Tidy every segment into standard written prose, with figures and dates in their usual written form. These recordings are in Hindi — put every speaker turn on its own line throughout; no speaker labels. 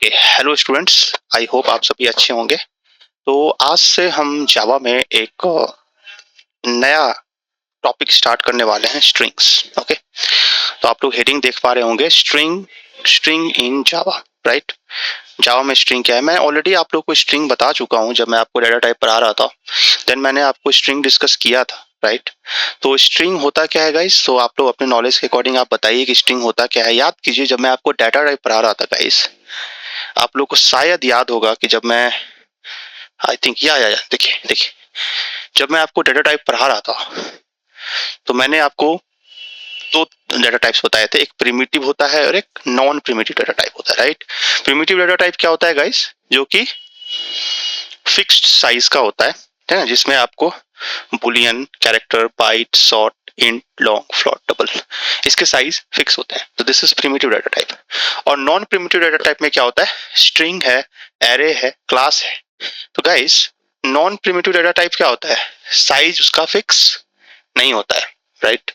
Okay, hello students, I hope आप सभी अच्छे होंगे। तो आज से हम जावा में एक नया टॉपिक स्टार्ट करने वाले हैं, स्ट्रिंग्स। ओके, तो आप लोग हेडिंग देख पा रहे होंगे, स्ट्रिंग इन जावा, राइट। जावा में स्ट्रिंग क्या है, मैं ऑलरेडी आप लोग को स्ट्रिंग बता चुका हूं जब मैं आपको डाटा टाइप पढ़ा रहा था। देन मैंने आपको स्ट्रिंग डिस्कस किया था, राइट। तो स्ट्रिंग होता क्या है गाइस, तो आप लोग अपने नॉलेज के अकॉर्डिंग आप बताइए कि स्ट्रिंग होता क्या है। याद कीजिए, जब मैं आपको डाटा टाइप पढ़ा रहा था गाइस, आप लोग को शायद याद होगा कि जब मैं आई थिंक या देखिए देखिए, जब मैं आपको डाटा टाइप पढ़ा रहा था तो मैंने आपको दो डाटा टाइप्स बताए थे, एक प्रिमिटिव होता है और एक नॉन प्रिमिटिव डाटा टाइप होता है, राइट। प्रिमिटिव डाटा टाइप क्या होता है गाइस, जो कि फिक्स्ड साइज का होता है ना, जिसमें आपको boolean, character, byte, short, int, long, float, double, इसके साइज फिक्स होते हैं। तो this is primitive data type. और नॉन प्रिमिटिव डाटा टाइप में क्या होता है, स्ट्रिंग है, एरे है, क्लास है। तो guys, non primitive data type क्या होता है, साइज उसका फिक्स नहीं होता है, right,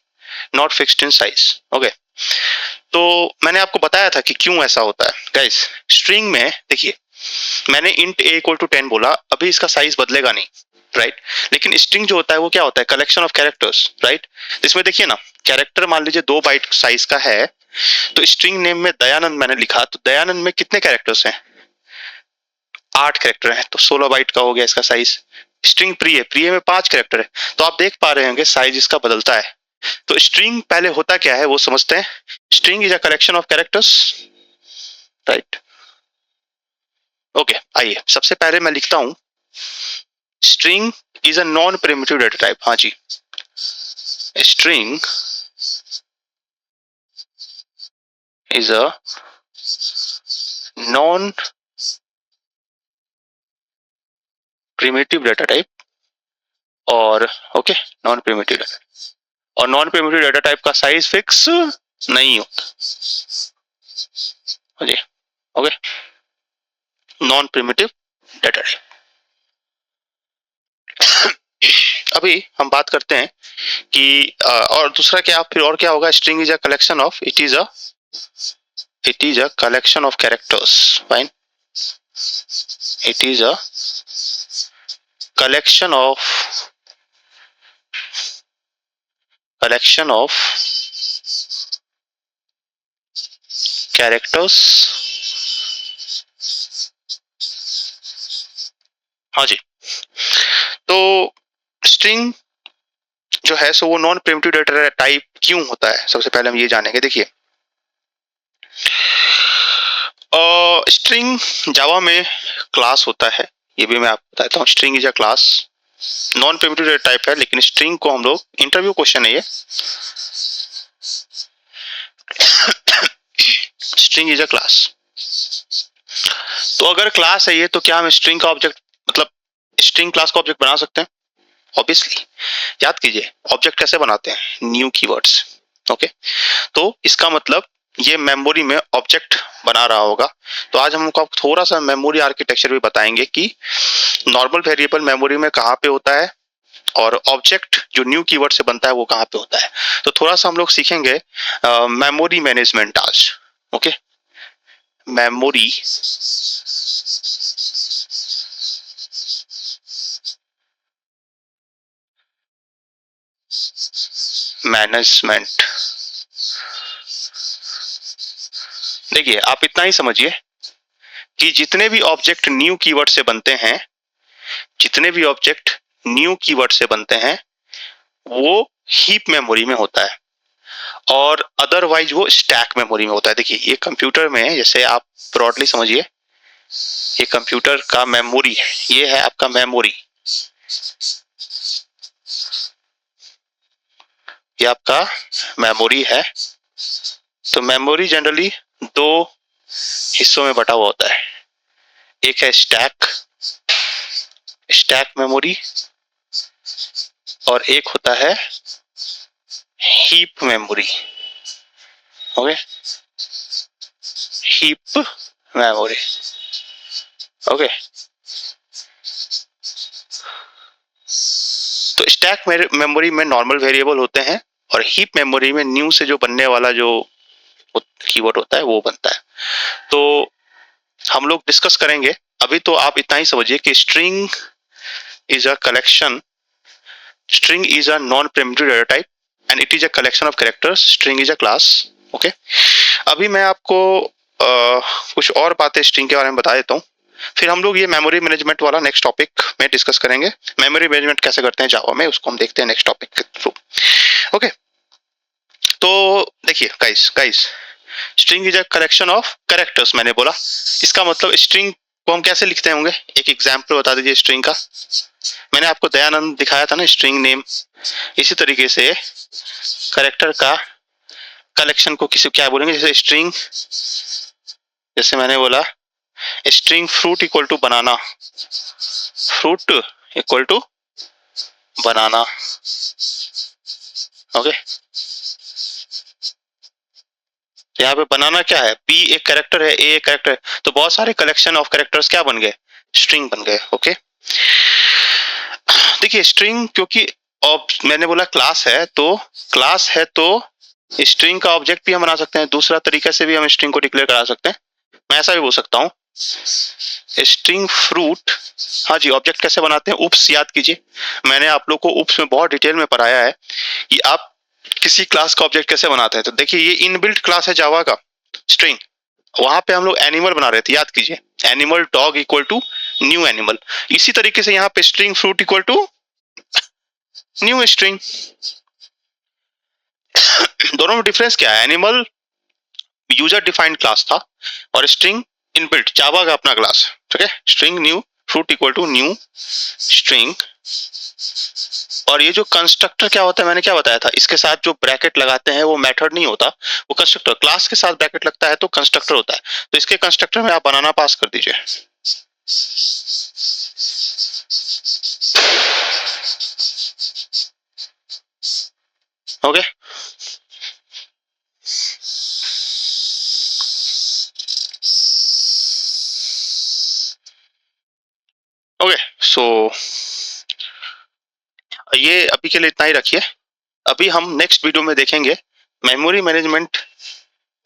not fixed in size. Okay, तो मैंने आपको बताया था कि क्यों ऐसा होता है गाइस। स्ट्रिंग में देखिए, मैंने इंट a इक्वल टू 10 बोला, अभी इसका साइज बदलेगा नहीं, राइट। लेकिन स्ट्रिंग जो होता है वो क्या होता है, कलेक्शन ऑफ कैरेक्टर्स, राइट। इसमें देखिए ना, कैरेक्टर मान लीजिए 2 बाइट साइज का है, तो स्ट्रिंग नेम में दयानंद मैंने लिखा, तो दयानंद में कितने कैरेक्टर्स हैं, 8 कैरेक्टर हैं, तो 16 बाइट का हो गया इसका साइज। स्ट्रिंग प्रिय में 5 कैरेक्टर है, तो आप देख पा रहे होंगे साइज इसका बदलता है। तो स्ट्रिंग पहले होता क्या है वो समझते हैं। String is a collection of characters, right. Okay, आइए सबसे पहले मैं लिखता हूं, string is a non primitive data type. हाँ जी, string is a non primitive data type, और ओके, नॉन प्रिमिटिव डाटा, और नॉन प्रिमिटिव डाटा टाइप का साइज फिक्स नहीं होता। Okay, non primitive data type. अभी हम बात करते हैं कि और दूसरा क्या, फिर और क्या होगा, string is a collection of, it is a collection of characters, fine. It is a collection of characters। हाँ जी, तो स्ट्रिंग जो है सो वो नॉन प्रिमिटिव डाटा टाइप क्यों होता है, सबसे पहले हम ये जानेंगे। देखिए, स्ट्रिंग जावा में क्लास होता है, ये भी मैं आपको बताता हूँ। String is a class, non primitive data type है, लेकिन स्ट्रिंग को हम लोग, इंटरव्यू क्वेश्चन है ये, स्ट्रिंग इज अ क्लास। तो अगर क्लास है ये, तो क्या हम स्ट्रिंग का ऑब्जेक्ट, मतलब स्ट्रिंग क्लास का ऑब्जेक्ट बना सकते हैं? ऑब्वियसली। याद कीजिए, ऑब्जेक्ट कैसे बनाते हैं, न्यू कीवर्ड्स। ओके, तो इसका मतलब ये मेमोरी में ऑब्जेक्ट बना रहा होगा। तो आज हम आपको थोड़ा सा मेमोरी आर्किटेक्चर भी बताएंगे कि नॉर्मल वेरिएबल मेमोरी में कहाँ पे होता है, और ऑब्जेक्ट जो न्यू कीवर्ड से बनता है वो कहाँ पे होता है। तो थोड़ा सा हम लोग सीखेंगे मेमोरी मैनेजमेंट आज। Okay, memory management. देखिए, आप इतना ही समझिए कि जितने भी ऑब्जेक्ट न्यू कीवर्ड से बनते हैं, जितने भी ऑब्जेक्ट न्यू कीवर्ड से बनते हैं, वो हीप मेमोरी में होता है, और अदरवाइज वो स्टैक मेमोरी में होता है। देखिए, ये कंप्यूटर में, जैसे आप ब्रॉडली समझिए, ये कंप्यूटर का मेमोरी है, ये है आपका मेमोरी, ये आपका मेमोरी है। तो मेमोरी जनरली 2 हिस्सों में बटा हुआ होता है, एक है स्टैक मेमोरी, और एक होता है heap memory. Okay, heap memory. Okay, तो स्टैक मेमोरी में नॉर्मल वेरिएबल होते हैं, और हीप मेमोरी में न्यू से जो बनने वाला जो कीवर्ड होता है वो बनता है। तो हम लोग डिस्कस करेंगे। अभी तो आप इतना ही समझिए कि string is a collection, string is a non-primitive data type and it is a collection of characters. String is a class. Okay. अभी मैं आपको कुछ और बातें स्ट्रिंग के बारे में बता देता हूँ, फिर हम लोग ये मेमोरी मैनेजमेंट वाला नेक्स्ट टॉपिक में डिस्कस करेंगे। मेमोरी मैनेजमेंट कैसे करते हैं जावा में, उसको हम देखते हैं नेक्स्ट टॉपिक के थ्रू। ओके, तो देखिए guys, string is a collection of characters मैंने बोला। इसका मतलब स्ट्रिंग को हम कैसे लिखते होंगे, एक एग्जाम्पल बता दीजिए स्ट्रिंग का। मैंने आपको दयानंद दिखाया था ना स्ट्रिंग नेम, इसी तरीके से कैरेक्टर का कलेक्शन को किसी क्या बोलेंगे, जैसे स्ट्रिंग, जैसे मैंने बोला string fruit equal to banana, fruit equal to banana. Okay, यहाँ पे बनाना क्या है, बी एक कैरेक्टर है, ए एक कैरेक्टर है, तो बहुत सारे कलेक्शन ऑफ कैरेक्टर्स क्या बन गए, स्ट्रिंग बन गए। ओके, देखिए स्ट्रिंग क्योंकि मैंने बोला क्लास है, तो स्ट्रिंग का ऑब्जेक्ट भी हम बना सकते हैं, दूसरा तरीके से भी हम स्ट्रिंग को डिक्लेयर करा सकते हैं। मैं ऐसा भी बोल सकता हूँ स्ट्रिंग फ्रूट, हाँ जी, ऑब्जेक्ट कैसे बनाते हैं, उप्स याद कीजिए, मैंने आप लोग को उप्स में बहुत डिटेल में पढ़ाया है कि आप किसी क्लास का ऑब्जेक्ट कैसे बनाते हैं। तो देखिए ये इनबिल्ट क्लास है जावा का स्ट्रिंग, वहां पे हम लोग एनिमल बना रहे थे, याद कीजिए, animal dog equal to new animal. इसी तरीके से यहाँ पे string fruit equal to new string. दोनों में डिफरेंस क्या है, एनिमल यूजर डिफाइंड क्लास था और स्ट्रिंग इनबिल्ट जावा का अपना क्लास। ठीक है, string new fruit equal to new string. और ये जो कंस्ट्रक्टर क्या होता है, मैंने क्या बताया था, इसके साथ जो ब्रैकेट लगाते हैं वो मेथड नहीं होता, वो कंस्ट्रक्टर, क्लास के साथ ब्रैकेट लगता है तो कंस्ट्रक्टर होता है। तो इसके कंस्ट्रक्टर में आप बनाना पास कर दीजिए। ओके, ओके, सो ये अभी के लिए इतना ही रखिए। अभी हम नेक्स्ट वीडियो में देखेंगे मेमोरी मैनेजमेंट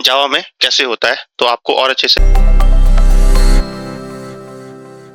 जावा में कैसे होता है, तो आपको और अच्छे से